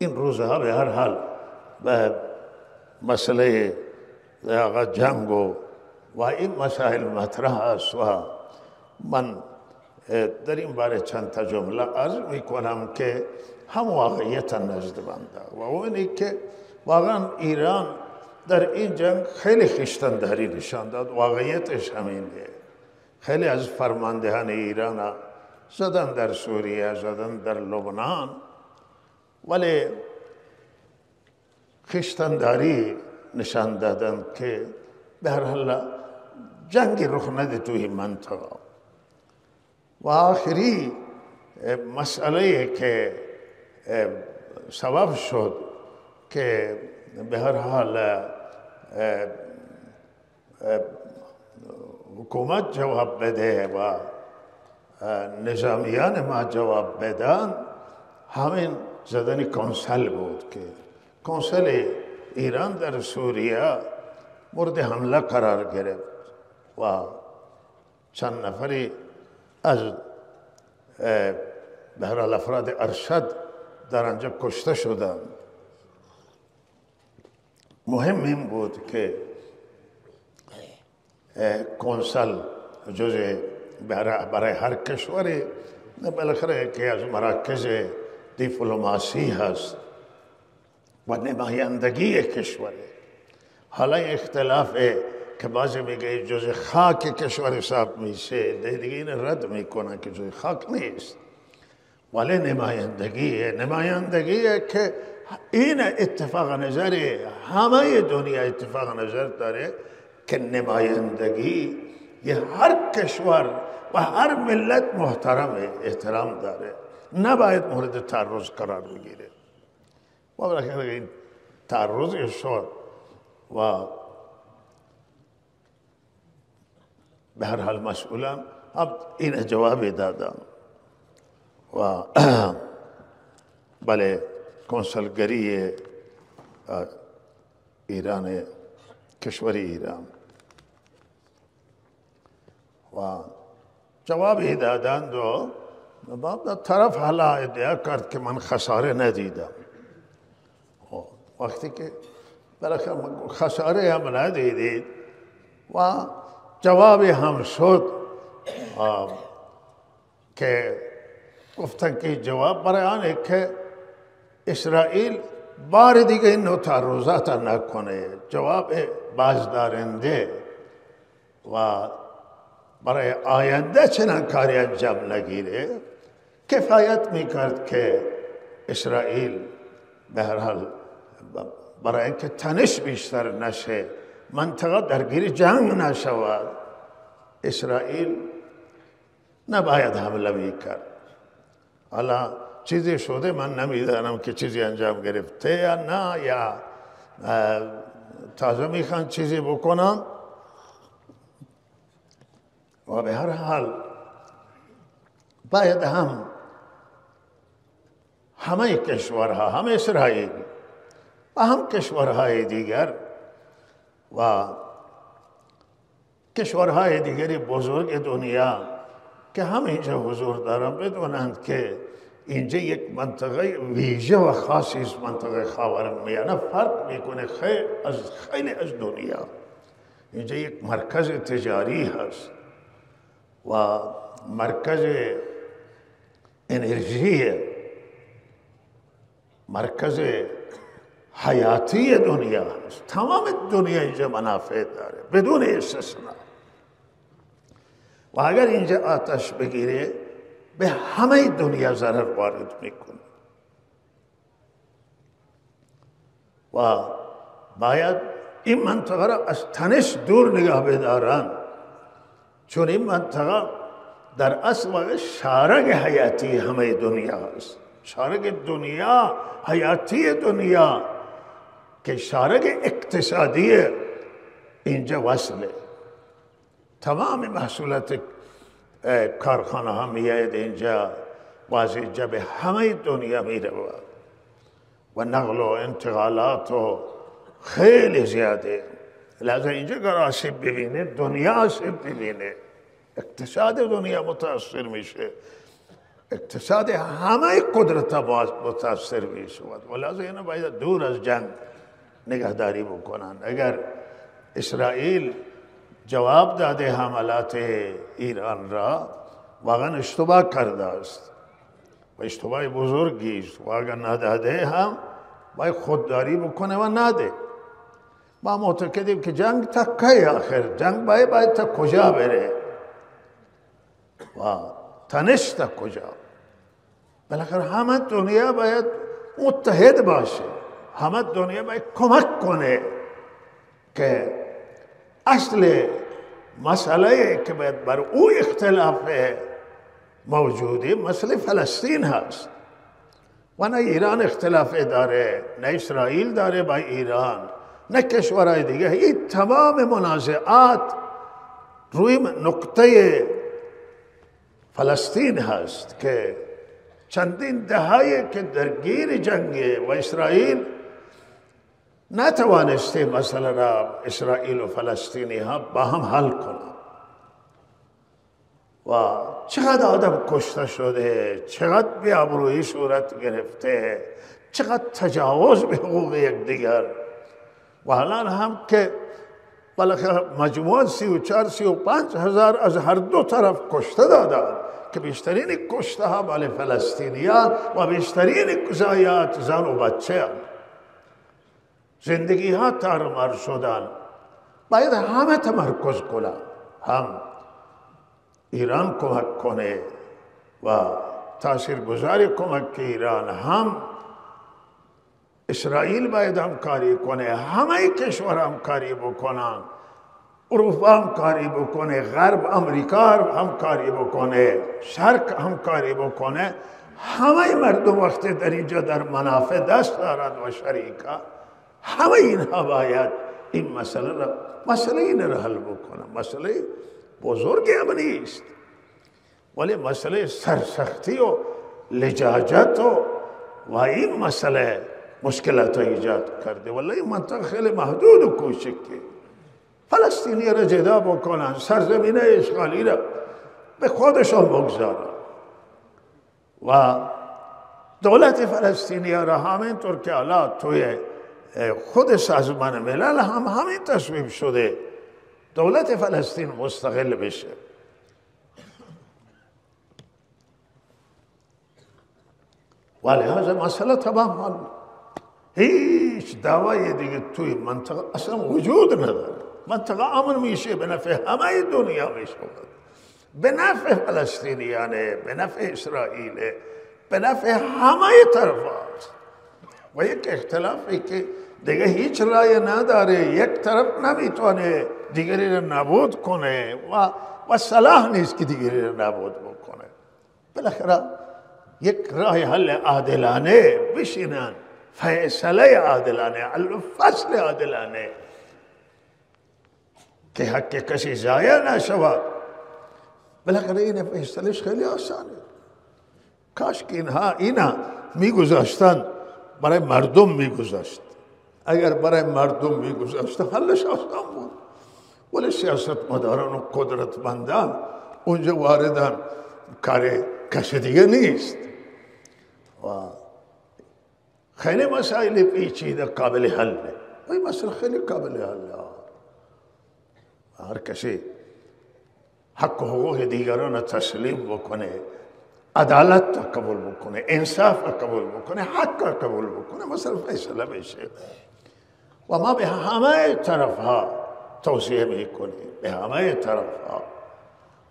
این روزها به هر حال به مسئله جنگ و این مسائل مطرح است و من در این باره چند تا جمله عرض میکنم که هم واقعیت نزد بنده و اونی که واقعا ایران در این جنگ خیلی خشتنداری نشان داد. واقعیتش همینه. خیلی از فرماندهان ایران زدن در سوریه، زدن در لبنان، ولی خشتنداری نشان دادن که به هر حال جنگی رخ نده توی منطقه. و آخری مسئله که سبب شد که به هر حال حکومت جواب بده و نظامیان ما جواب بدن، همین زدن کنسل بود که کنسل ایران در سوریه مورد حمله قرار گرفت و چند نفری از به هر حال افراد ارشد در آنجا کشته شدند. مهم این بود که کنسل جز برای هر کشوری بالاخره که از مراکز دیپلماسی هست و نمایندگی کشوره. حالا اختلاف که بعضی میگه جز خاک کشور حساب میشه، دیگه این رد میکنن که جز خاک نیست، ولی نمایندگیه که این اتفاق نظر همه دنیا اتفاق نظر داره که نمایندگی یه هر کشور و هر ملت محترم احترام داره، نباید مورد تعرض قرار بگیره. و بالاخره این تعرض شد و به هر حال مسئولان این جواب دادن و بله کنسلگری ایران، کشور ایران و جوابی دادند و طرف حالا ادعا کرد که من خساره ندیدم. وقتی که بالاخره خساره هم ندیدید و جوابی هم شد که گفتن که جواب برای آنه که اسرائیل بار دیگه این نوع تعرضات نکنه، جواب بازدارنده و برای آینده چنان کاری انجام نگیره. کفایت میکرد که اسرائیل به هر حال برای اینکه تنش بیشتر نشه، منطقه درگیر جنگ نشود، اسرائیل نباید حمله میکرد. حالا چیزی شده من نمیدانم که چیزی انجام گرفته یا نه، یا تازه میخوان چیزی بکنن. و به هر حال باید همه کشورها، هم اسرائیل و هم کشورهای دیگر و کشورهای دیگری بزرگ دنیا که هم اینجا حضور دارن بدونند که اینجا یک منطقه ویژه و خاصی است. منطقه خاورمیانه فرق میکنه خیلی از دنیا. اینجا یک مرکز تجاری هست و مرکز انرژی، مرکز حیاتی دنیا هست. تمام دنیا اینجا منافع داره بدون استثنا. و اگر اینجا آتش بگیره به همه دنیا ضرر وارد میکنه و باید این منطقه را از تنش دور نگاه بدارن، چون این منطقه در اصل شارع حیاتی همه دنیا است. شارع دنیا، حیاتی دنیا که شارع اقتصادی اینجا وصله. تمام محصولات کارخانه ها میاد اینجا و از اینجا به همه دنیا میره و نقل و انتقالات و خیلی زیاده. لذا اینجا اگر آسیب ببینه دنیا آسیب ببینه، اقتصاد دنیا متاثر میشه. اقتصاد همه قدرت متاثر می شود و لذا اینا باید دور از جنگ نگهداری بکنند. اگر اسرائیل جواب داده حملات ایران را واقعا اشتباه کرده است و اشتباه بزرگی است و اگر نداده هم باید خودداری بکنه و نده. ما معتقدیم که جنگ تا کی آخر؟ جنگ باید تا کجا بره و تنش تا کجا؟ بالاخره همه دنیا باید متحد باشه، همه دنیا باید کمک کنه که اصل مسئله که باید بر او اختلاف موجوده مسئله فلسطین هست و نه ایران اختلاف داره، نه اسرائیل داره با ایران، نه کشورهای دیگه. این تمام منازعات روی نقطه فلسطین هست که چندین دهه‌ای که درگیر جنگ و اسرائیل نتوانسته مسئله را اسرائیل و فلسطینی ها با هم حل کنند و چقدر آدم کشته شده، چقدر بی‌آبرویی صورت گرفته، چقدر تجاوز به حقوق یکدیگر و حالا هم که بالاخره مجموعاً 34-35 هزار از هر دو طرف کشته دادند که بیشترین کشته ها مال فلسطینیان و بیشترین ضایعات زن و بچه هم. زندگی ها تارمار شدن. باید همه تمرکز کنن، هم ایران کمک کنه و تاثیرگذاری کمک ایران، هم اسرائیل باید همکاری کنه، همه کشور همکاری بکنن، اروپا همکاری بکنه، غرب امریکا همکاری بکنه، شرق همکاری بکنه. همه مردم وقتی در اینجا در منافع دست دارند و شریکا، همه اینها باید این مسئله این را حل بکنن. مسئله بزرگی هم نیست ولی مسئله سرسختی و لجاجت و این مسئله مشکلات ایجاد کرده. ولی این منطقه خیلی محدود و کوچکی، فلسطینی را جدا بکنن، سرزمین اشغالی را به خودشان بگذارن و دولت فلسطینی را همینطور که حالا توی خود سازمان ملل هم همین تصمیم شده دولت فلسطین مستقل بشه. ولی هذا مسئله تمام حل. هیچ دعوای دیگه توی منطقه اصلا وجود نداره. منطقه امن میشه، به نفع همه دنیا میشه، به نفع فلسطینیانه، به نفع اسرائیل، به نفع همه طرف هست. و یک اختلافی که دیگه هیچ رای نداره، یک طرف نمیتونه دیگری رو نابود کنه و صلاح نیست که دیگری رو نابود بکنه. بالاخره یک راه حل عادلانه بشینن، فیصله عادلانه، فصل عادلانه که حق کسی ضایع نشود. بالاخره این فیصلهش خیلی آسانه. کاش که اینا میگذاشتن برای مردم میگذاشت. اگر برای مردم میگذاشت حلش آسان بود. ولی سیاستمداران و قدرتمندان اونجا واردن، کار کسی دیگه نیست و خیلی مسائل پیچیده قابل حله. این مسئله خیلی قابل حله. هر کسی حق و حقوق دیگران تسلیم بکنه، عدالت را قبول بکنه، انصاف را قبول بکنه، حق را قبول بکنه، مثلا فیصله بشه. و ما به همه طرف ها توصیه میکنیم، به همه طرف ها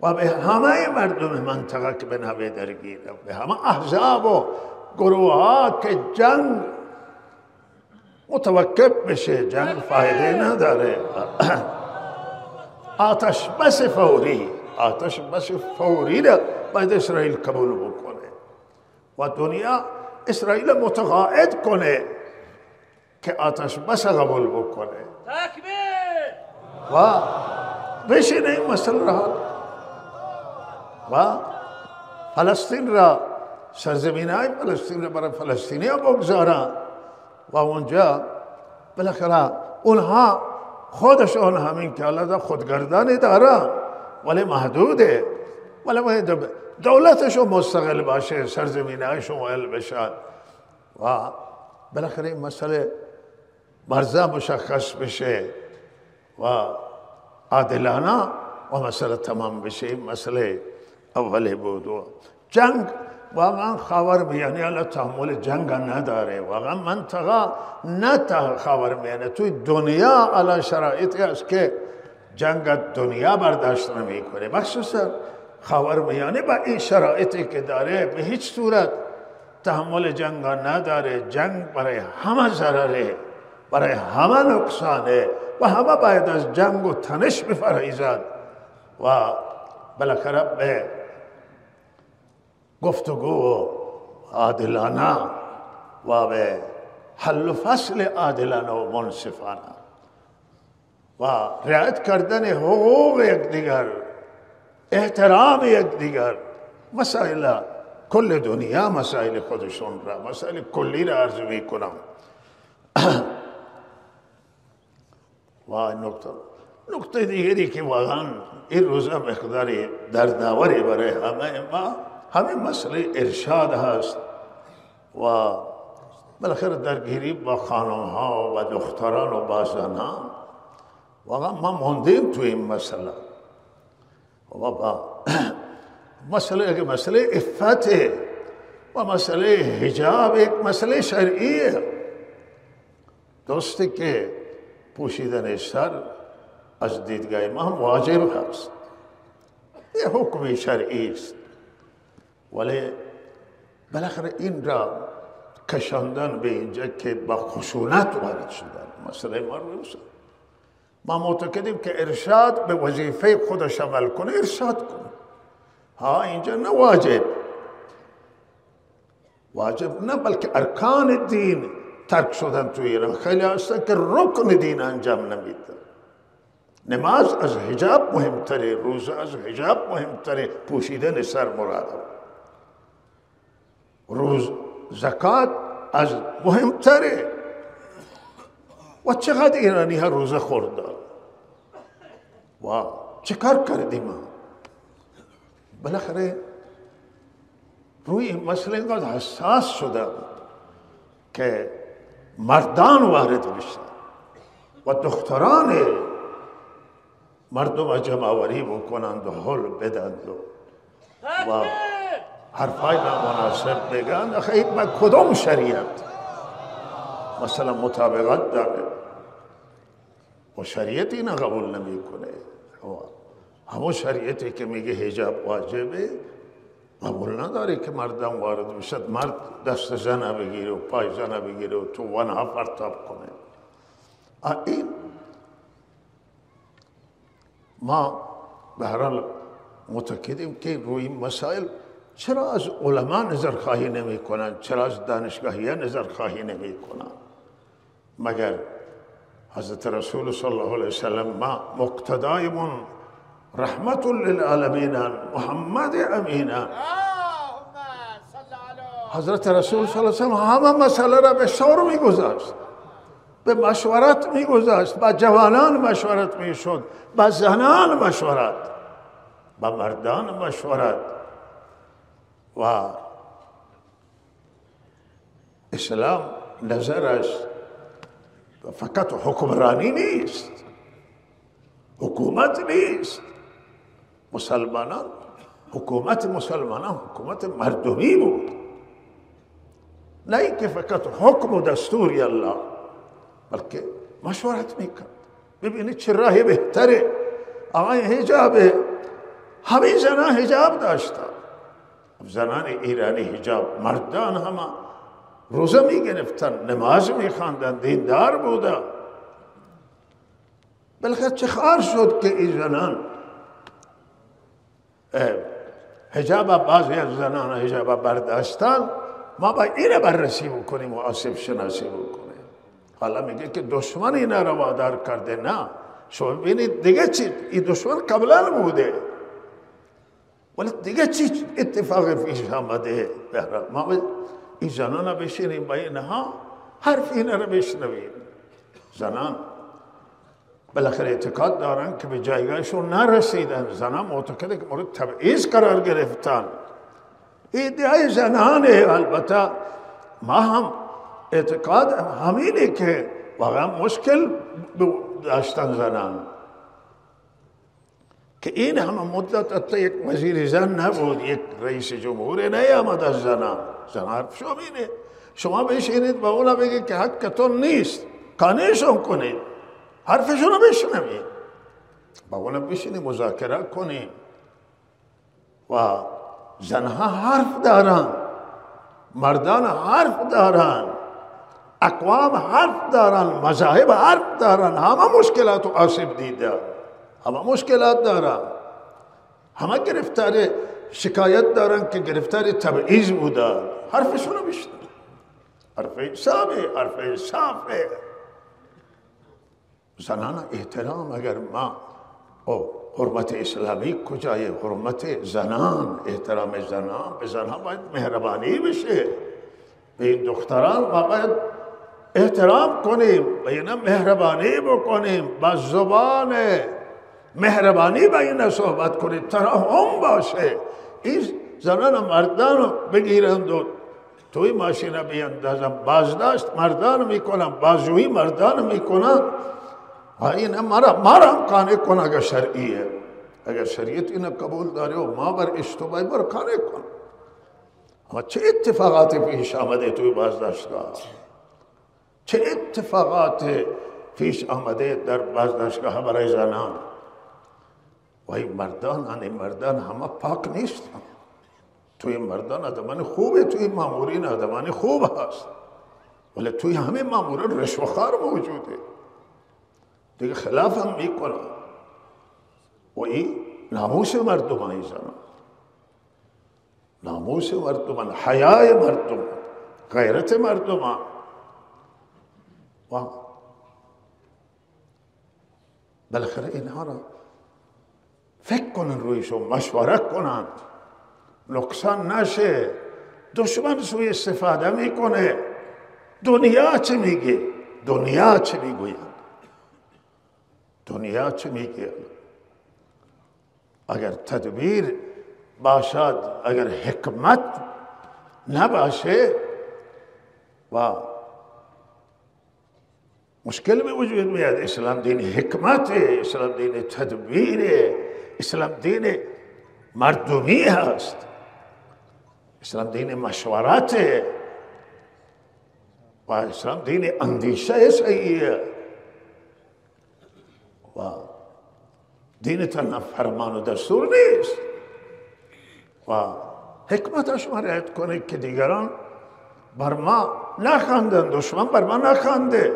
و به همه مردم منطقه که به نوع درگیره، به همه احزاب و گروه ها که جنگ متوقف بشه، جنگ فایده نداره. آتش بس فوری را باید اسرائیل قبول بکنه و دنیا اسرائیل متقاعد کنه که آتش بس قبول بکنه و بشینه این مسئله را و فلسطین را، سرزمین های فلسطین را برای فلسطینی ها بگذارن و اونجا بالاخره اونها خودشون همین که الله خودگردانی دارن ولی محدوده. ولی باید دولتشو مستقل باشه، سرزمینه‌اشو مستقل بشن و بالاخره این مسئله مرزا مشخص بشه و عادلانه و مسئله تمام بشه. این مسئله اولی بود. و جنگ واقعا خاورمیانه الان تحمل جنگ نداره، واقعا منطقه نه خاورمیانه، توی دنیا الان شرایطی است که جنگ دنیا برداشت نمیکنه، مخصوصا خاورمیانه با این شرایطی که داره به هیچ صورت تحمل جنگ نداره. جنگ برای همه ضرره، برای همه نقصانه و همه باید از جنگ و تنش بفرایزد و بالاخره به گفتگو عادلانه و به حل و فصل عادلانه و منصفانه و رعایت کردن حقوق یکدیگر، احترام یکدیگر. مسائل کل دنیا مسائل خودشون را، مسائل کلی را عرض می کنم. و نکته دیگری که واقعا این روزا مقداری دردآوری برای همه ما همین مسئله ارشاد هست و بالاخره درگیری با خانم ها و دختران و با زنان. واقعا ما موندیم تو این مسئله و با مسئله عفت و مسئله حجاب یک مسئله شرعیه. درسته که پوشیدن سر از دیدگاه ما هم واجب هست، یه حکم شرعی است، ولی بالاخره این را کشاندن به اینجا که با خشونت وارد شدن مسئله مرموز. ما معتقدیم که ارشاد به وظیفه خودش عمل کنه، ارشاد کنه. ها اینجا نه واجب نه، بلکه ارکان دین ترک شدن توی ایران. خیلی هستن که رکن دین انجام نمیدن. نماز از حجاب مهمتره، روزه از حجاب مهمتره، پوشیدن سر مراد. زکات از مهمتره. و چقدر ایرانی ها روزه خوردن و چه کار کردیم ما؟ بالاخره روی این مسئله اینقدر حساس شده که مردان وارد بشن و دختران مردم جمع آوری بکنند و حل بدند و حرفای نامناسب بگن. آخه با کدام شریعت مثلا مطابقت داره و شریعت اینو قبول نمیکنه. همون شریعتی که میگه حجاب واجبه قبول نداره که مردم وارد بشد، مرد دست زن بگیره و پای زن بگیره و تو ونها پرتاب کنه. این ما به هر حال معتقدیم که روی این مسائل چرا از علما نظرخواهی نمی کنند، چرا از دانشگاهیان نظرخواهی نمی کنند؟ مگر حضرت رسول صلی الله علیه وسلم ما مقتدایمون رحمت للعالمین محمد امین. حضرت رسول صلی الله علیه وسلم همه مسئله را به شور میگذاشت، به مشورت میگذاشت، با جوانان مشورت میشد، با زنان مشورت، با مردان مشورت. و اسلام نظرش فقط حکمرانی نیست، حکومت نیست. مسلمانان حکومت مردمی بود، نه اینکه فقط حکم و دستوری الله، بلکه مشورت میکرد. ببینید چه راهی بهتره. آقای حجابه، همه زنان حجاب داشتن، زنان ایرانی حجاب، مردان همه روزه میگرفتن، نماز میخواندن، دیندار بودن. بالاخره چه خبر شد که این زنان حجاب، بعضی از زنان حجاب برداشتن، ما با اینه بررسی بکنیم و آسیب شناسی بکنیم. حالا میگه که دشمن اینا رو وادار کرده. نه، شما ببینید دیگه چی، این دشمن قبلا بوده ولی دیگه چی اتفاق پیش آمده. ما این زنان رو بشینیم با اینها حرف اینا رو بشنویم. زنان بالاخره اعتقاد دارن که به جایگاهشون نرسیدن، زنان معتقده که مورد تبعیض قرار گرفتن. ایده‌های زنانه. البته ما هم اعتقاد همینه که واقعا مشکل داشتن زنان که این همه مدت حتی یک وزیر زن نبود، یک رئیس جمهور نیامد از زنان. زن حرفشو اینه، شما بشینید با اونا بگید که حقتون نیست، قانعشون کنید، حرفشون رو بشنوید، با اونا بشینید مذاکره کنید. و زنها حرف دارن، مردان حرف دارن، اقوام حرف دارن، مذاهب حرف دارن، همه مشکلات و آسیب دیده، همه مشکلات دارن، همه گرفتار شکایت دارن که گرفتار تبعیض بودن. حرفشون رو بشنوید، حرف حسابه، حرف صافه. زنان احترام، اگر ما حرمت اسلامی کجای حرمت زنان، احترام زنان، به زنها باید مهربانی بشه، به این دختران ما باید احترام کنیم، به اینا مهربانی بکنیم، با زبان مهربانی با اینا صحبت کنیم، ترحم باشه. این زنان و مردان بگیرند و توی ماشین بیندازن، بازداشت مردان میکنن، بازجویی مردان میکنن. این ما را هم قانع کن اگر شرعیه، اگر شریعت اینو قبول داره و ما بر اشتباهی بر قانع کن. اما چه اتفاقاتی پیش آمده توی بازداشتگاه، چه اتفاقات پیش آمده در بازداشتگاه برای زنان. و این مردان همه پاک نیستن. توی مردان آدمان خوبه، توی مامورین آدمان خوب هست، ولی توی همه ماموران رشوه‌خوار موجوده، دیگه خلاف هم میکنن. و این ناموس مردمان، زنان ناموس مردمان، حیای مردمان، غیرت مردمان. و بالاخره اینها را فکر کنن، رویشون مشوره کنن، نقصان نشه. دشمن سوی استفاده میکنه. دنیا چه میگه؟ دنیا چه میگوید؟ دنیا چه میگه؟ اگر تدبیر باشد، اگر حکمت نباشه و مشکل به وجود میاد. اسلام دین حکمت، اسلام دین تدبیر، اسلام دین مردمی هست، اسلام دین مشورت و اسلام دین اندیشه صحیحه و دین تنها فرمان و دستور نیست. و حکمتش ما رعایت کنه که دیگران بر ما نخندن، دشمن بر ما نخنده.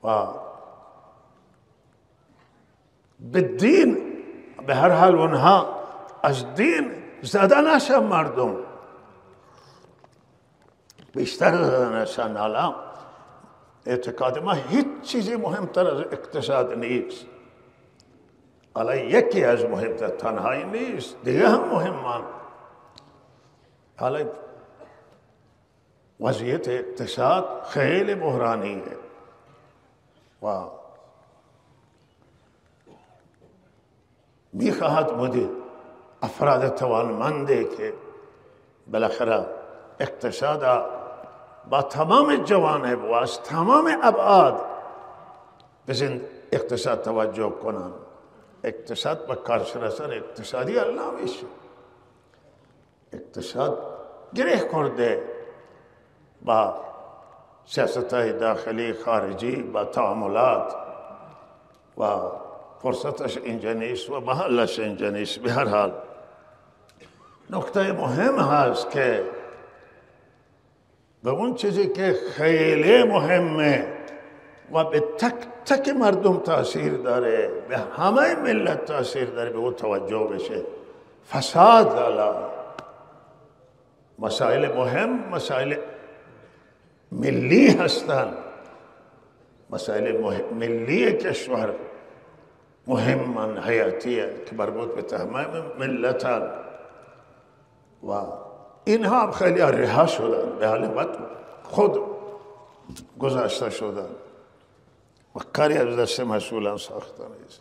و به دین، به هر حال اونها از دین زده نشن، مردم بیشتر زده نشن. حالا اعتقاد ما هیچ چیزی مهمتر از اقتصاد نیست. حالا یکی از مهمتر، تنهایی نیست، دیگه هم مهمان. حالا وضعیت اقتصاد خیلی بحرانیه و میخواهد بودی افراد توانمنده که بالاخره اقتصاد با تمام جوانب و از تمام ابعاد به اقتصاد توجه کنند. اقتصاد با کارشناسان اقتصادی الله میشه. اقتصاد گره کرده با سیاست‌های داخلی خارجی، با تعاملات و فرصتش اینجا نیست و محلش اینجا نیست. به هر حال نکته مهم هست که به اون چیزی که خیلی مهمه و به تک تک مردم تاثیر داره، به همه ملت تاثیر داره، به اون توجه بشه. فساد، حالا مسائل مهم، مسائل ملی هستند، مسائل ملی کشور مهمان، حیاتیه که مربوط به تمام ملتان و اینها هم خیلی رها شدن، به حال وقت خود گذاشته شدن و کاری از دست مسئولان ساخته نیست.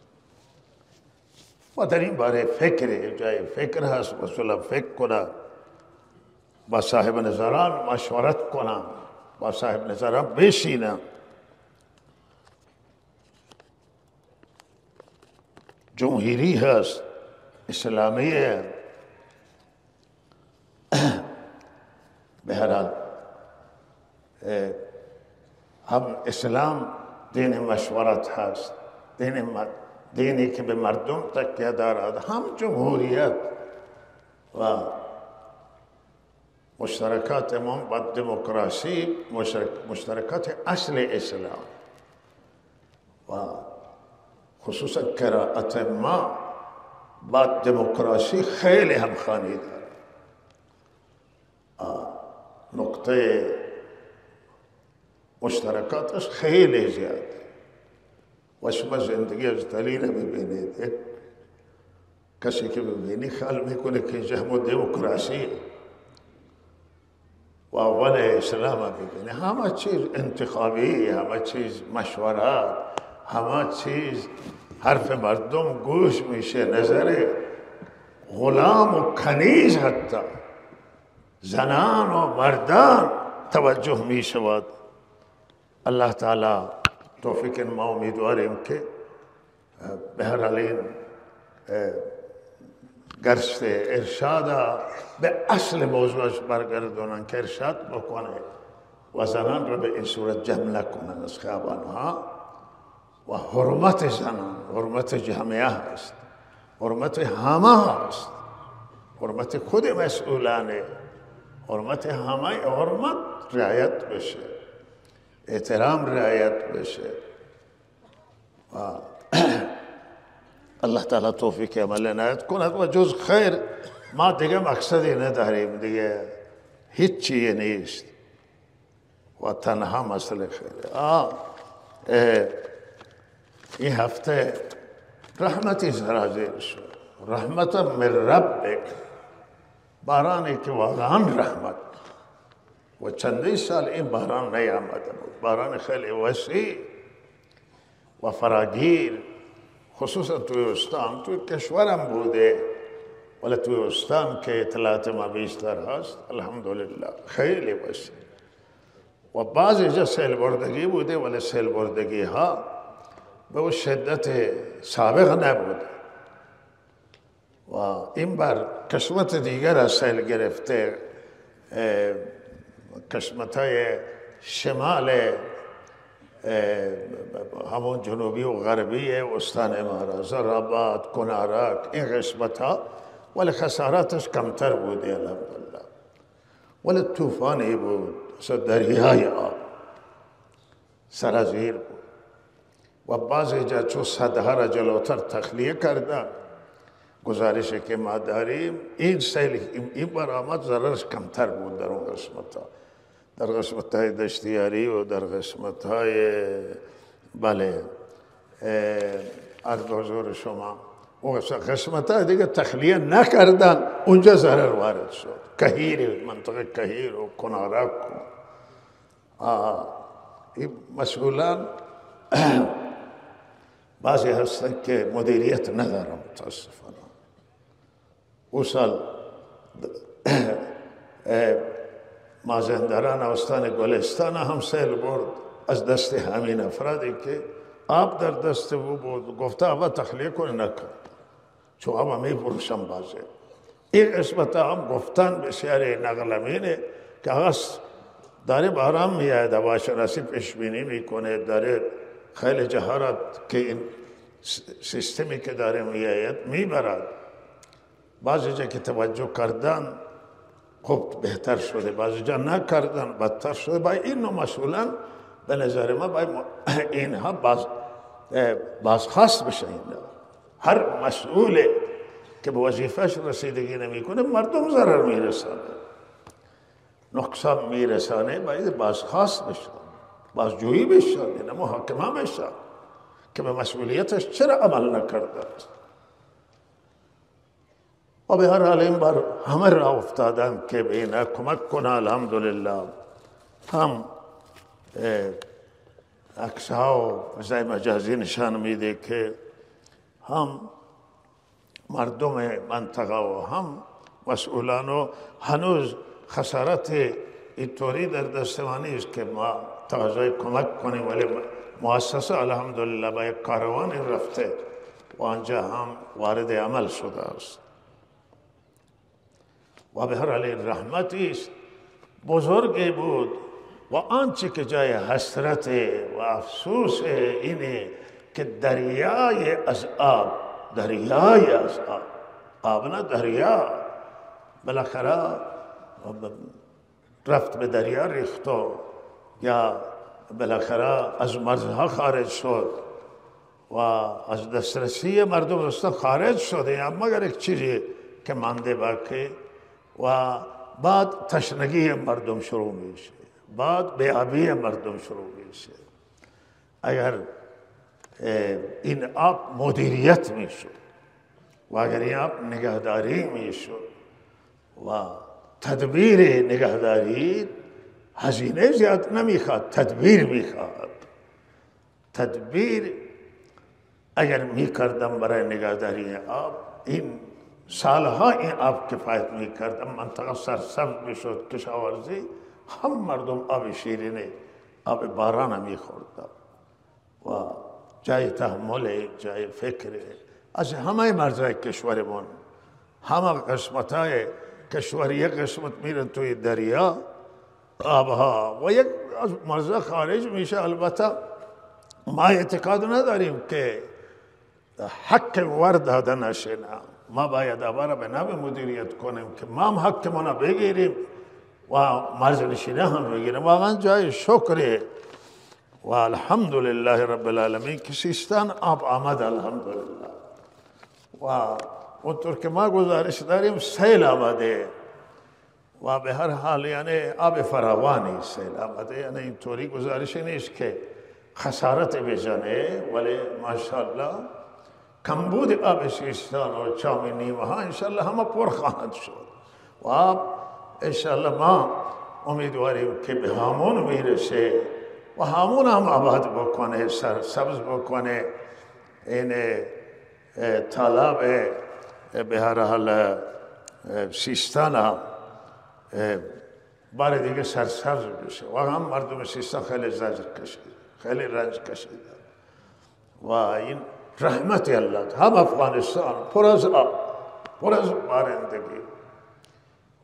و در این باره فکر جای فکر هست. رسول فکر کنم، با صاحب نظران مشورت کنم، با صاحب نظران بشینم. جمهوری هست، اسلامیه، به هر حال هم اسلام دین مشورت هست، دینی که به مردم تکیه دارد، هم جمهوریت و مشترکات امام با دموکراسی مشترکات اصل اسلام و خصوصا قرائت ما با دموکراسی خیلی همخوانی دارد. نقطه مشترکاتش خیلی زیاد و شما زندگی از دلیل ببینید. کسی که ببینی خیال میکنه که جهم دموکراسی و اول اسلام ببینه، همه چیز انتخابی، همه چیز مشورت، همه چیز حرف مردم گوش میشه، نظر غلام و کنیز حتی زنان و مردان توجه می شود. الله تعالی توفیق ما امیدواریم که به هر حال این گشت ارشاد به اصل موضوعش برگردونن که ارشاد بکنه و زنان را به این صورت جمع نکنن از خیابانها. و حرمت زنان حرمت جامعه هست، حرمت همه هست، حرمت خود مسئولانه، حرمت همه، حرمت رعایت بشه، احترام رعایت بشه. و الله تعالی توفیق عمل عنایت کند و جز خیر ما دیگه مقصدی نداریم، دیگه هیچ چیزی نیست و تنها مسئله خیره. این هفته رحمتی سرازیر شد، رحمت من ربک، بارانی که واقعا رحمت و چندی سال این باران نیامده بود، باران خیلی وسیع و فراگیر، خصوصا توی استان، توی کشورم بوده ولی توی استان که اطلاعات ما بیشتر هست الحمدلله خیلی وسیع. و بعضی جا سیل بردگی بوده ولی سیل بردگی ها به اون شدت سابق نبوده و این بار قسمت دیگر از سیل گرفته، قسمت های شمال همون جنوبی و غربی استان امارات، زرابات، کنارک، این قسمت ها، ولی خساراتش کمتر بوده الحمدلله. ولی طوفانی بود، دریای آب سرازیر بود و بعضی جا چون صدها را جلوتر تخلیه کردن. گزارشی که ما داریم این سیل این برآمد ضررش کمتر بود در اون قسمت ها، در قسمت های دشتیاری و در قسمت های بله عرض حضور شما اون قسمت های دیگه تخلیه نکردن، اونجا ضرر وارد شد. کهیر، منطقه کهیر و کنارک این مسئولان بعضی هستن که مدیریت ندارن متاسفانه. او سال مازندران استان گلستان هم سیل برد از دست همین افرادی که آب در دست او بود، گفته آبا تخلیه کنه، نکرد چون آبا می پروشن. بازه این قسمت هم گفتن بسیاری نقلمینه که آقا داره باران میاد، هواشناسی پیشبینی میکنه، داره خیلی جهارت که این سیستمی که داره میآید میبرد. بعضی جا که توجه کردن خوب بهتر شده، بعضی جا نکردن بدتر شده. با این نوع مسئولان به نظر ما باید اینها بازخواست بشه. هر مسئول که به وظیفهش رسیدگی نمیکنه مردم ضرر میرسانه، نقصان میرسانه، باید بازخواست بشه، بازجویی بشه، نه محاکمه بشه که به مسئولیتش چرا عمل نکرده است. و به هر حال این بار همه را افتادن که به اینا کمک کنه. الحمدلله هم عکس ها و فضای مجازی نشان میده که هم مردم منطقه و هم مسئولان و هنوز خسارت اینطوری در دست ما نیست که ما تقاضای کمک کنیم، ولی مؤسسه الحمدلله با یک کاروان رفته و آنجا هم وارد عمل شده است و به هر حال این رحمتی است بزرگی بود و آنچه که جای حسرت و افسوس اینه که دریای از آب، آب نه دریا، بالاخره رفت به دریا ریخت و یا بالاخره از مرزها خارج شد و از دسترسی مردم رسته خارج شده، اما مگر یک چیزی که مانده باقی و بعد تشنگی مردم شروع میشه، بعد بیابی مردم شروع میشه. اگر این آب مدیریت میشد و اگر این آب نگهداری میشد و تدبیر نگهداری هزینه زیاد نمیخواد، تدبیر میخواد. تدبیر اگر میکردم برای نگهداری آب، این سالها این آب کفایت میکردم، منطقه سرسبز میشد، کشاورزی، هم مردم آب شیرینه، آب باران میخوردن و جای تحمل، جای فکر از همه مرزهای کشورمون، همه قسمتهای کشور یک قسمت میرن توی دریا آبها و یک از مرزها خارج میشه. البته ما اعتقاد نداریم که حق ورد داده نشه، ما باید آبا به نوع مدیریت کنیم که ما هم حقمون بگیریم و مرز نشینه هم بگیریم. واقعا جای شکر و الحمدلله رب العالمین که سیستان آب آمد الحمدلله و اونطور که ما گزارش داریم سیل آمده و به هر حال یعنی آب فراوانی سیل آمده، یعنی اینطوری گزارش نیست که خسارت بزنه، ولی ماشاءالله کمبود آب سیستان و چامی نیمه ها انشاءالله همه پر خواهد شد و آب انشاءالله ما امیدواریم که به هامون میرسه و هامون هم آباد بکنه، سبز بکنه. این طالب به هر حال سیستان هم بار دیگه سرسبز بشه و هم مردم سیستان خیلی زجر کشید، خیلی رنج کشیدن و این رحمت الله. هم افغانستان پر از آب، پر از بارندگی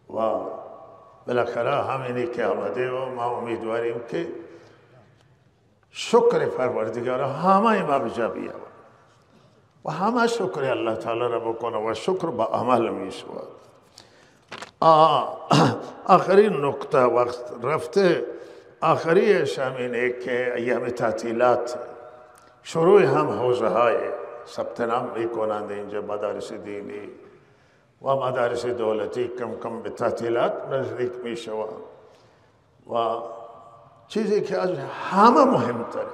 و بالاخره همینی که آمده و ما امیدواریم که شکر پروردگار همه ما بجا بیاید و همه شکر الله تعالی را بکنه و شکر با عمل می شود. آخرین نکته وقت رفته، آخریش همینه که ایام تعطیلات شروع هم حوزه های ثبت نام میکنند اینجا، مدارس دینی و مدارس دولتی کم کم به تعطیلات نزدیک می شوند و چیزی که از همه مهمتره،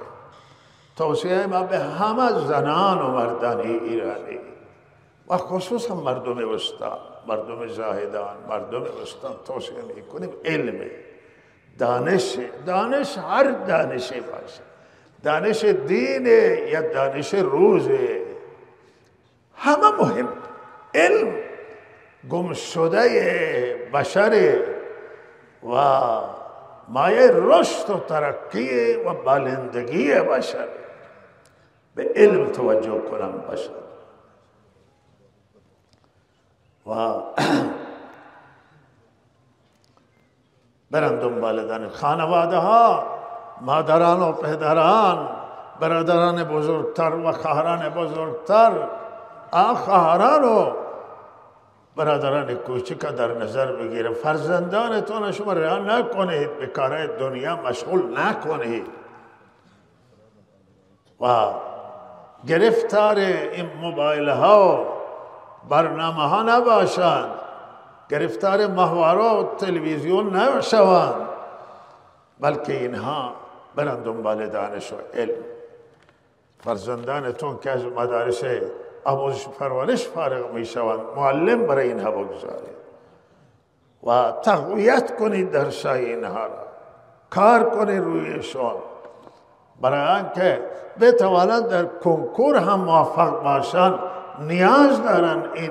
توصیه ما به همه زنان و مردان ایرانی و خصوصا مردم وسطا، مردم زاهدان، مردم وسطا توصیه میکنیم علم، دانش هر دانشی باشه، دانش دین یا دانش روز، همه مهم. علم گم شده بشر و مایه رشد و ترقی و بالندگی بشر، به علم توجه کنم بشر و برن دنبال دن خانواده ها، مادران و پدران، برادران بزرگتر و خواهران بزرگتر، خواهران و برادران کوچک در نظر بگیره. فرزندانتون شما رها نکنید، به کارهای دنیا مشغول نکنید و گرفتار این موبایل ها و برنامه ها نباشند، گرفتار ماهواره و تلویزیون نشوند، بلکه اینها برن دنبال دانش و علم. فرزندانتون که از مدارس آموزش پرورش فارغ می شوند، معلم برای اینها بگذارید و تقویت کنید درسای اینها را، کار کنید رویشون برای آنکه بتوانند در کنکور هم موفق باشند نیاز دارن این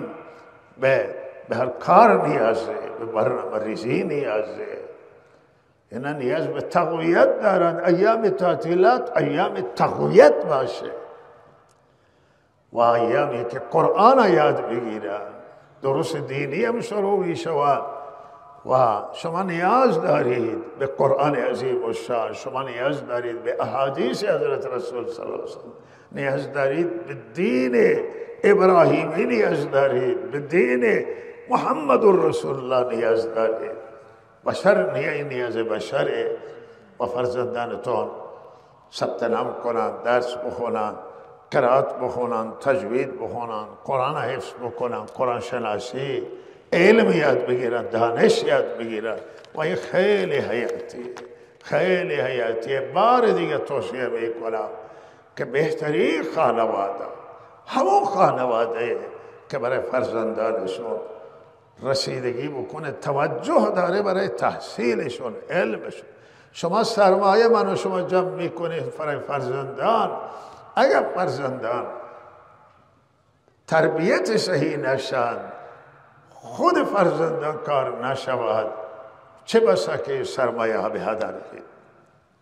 به هر کار نیازه، به برنامه ریزی نیازه، اینا نیاز به تقویت دارن. ایام تعطیلات ایام تقویت باشه و ایامی که قرآن یاد بگیرن، دروس دینی هم شروع شود و شما نیاز دارید به قرآن عظیم الشان، شما نیاز دارید به احادیث حضرت رسول صلی الله علیه وسلم، نیاز دارید به دین ابراهیمی، نیاز دارید به دین محمد رسول الله، نیاز دارید. بشر نیاز بشره و فرزندانتون ثبت نام کنن، درس بخونن، قرائت بخونن، تجوید بخونن، قرآن حفظ بکنن، قرآن شناسی، علم یاد بگیرن، دانش یاد بگیرن و این خیلی حیاتیه، خیلی حیاتیه. بار دیگه توصیه میکنم که بهترین خانواده همون خانواده که برای فرزندانشون رسیدگی بکنه، توجه داره برای تحصیلشون، علمشون. شما سرمایه منو شما جمع میکنید برای فرزندان، اگر فرزندان تربیت صحیح نشن، خود فرزندان کار نشود، چه بسا که سرمایه ها به هدر بید،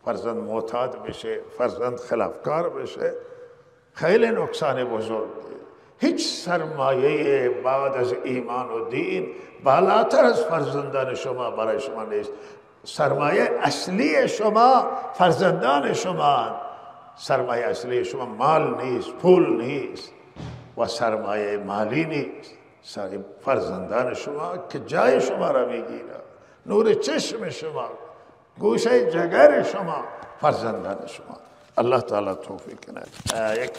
فرزند معتاد بشه، فرزند خلافکار بشه، خیلی نقصان بزرگ. هیچ سرمایه بعد از ایمان و دین بالاتر از فرزندان شما برای شما نیست. سرمایه اصلی شما فرزندان شما، سرمایه اصلی شما مال نیست، پول نیست و سرمایه مالی نیست. فرزندان شما که جای شما را میگیره، نور چشم شما، گوشه جگر شما، فرزندان شما. الله تعالی توفیق کنه. یک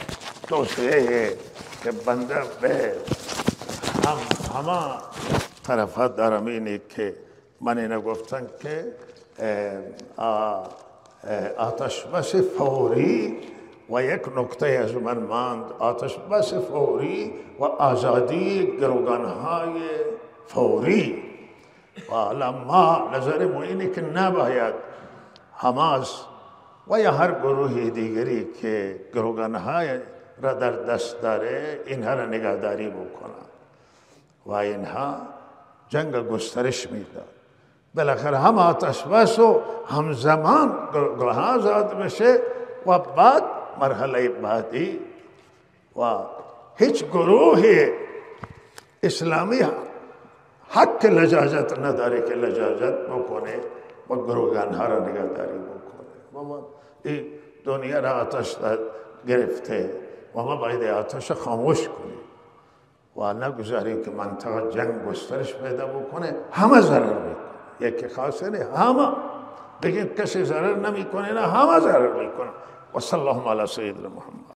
توصیه که بنده به همه طرفات دارم اینه که من اینو گفتن که آتش بس فوری و یک نکته از من ماند، آتش بس فوری و آزادی گروگانهای فوری. و حالا ما نظر ما اینه که نباید حماس و یا هر گروه دیگری که گروگانهای را در دست داره اینها را نگهداری بکنن و اینها جنگ گسترش میداد. بالاخره هم آتش بس و همزمان گروه آزاد بشه و بعد مرحله بعدی و هیچ گروه اسلامی حق لجاجت نداره که لجاجت بکنه و گروگانها را نگهداری بکنه. این دنیا را آتش گرفته و ما باید آتش خاموش کنیم و نگذاریم که منطقه جنگ گسترش پیدا بکنه. همه ضرر میکنه، یکی خاصه نه، همه بگید کسی ضرر نمیکنه، نه همه ضرر میکنه. و صلی الله علی سیدنا محمد.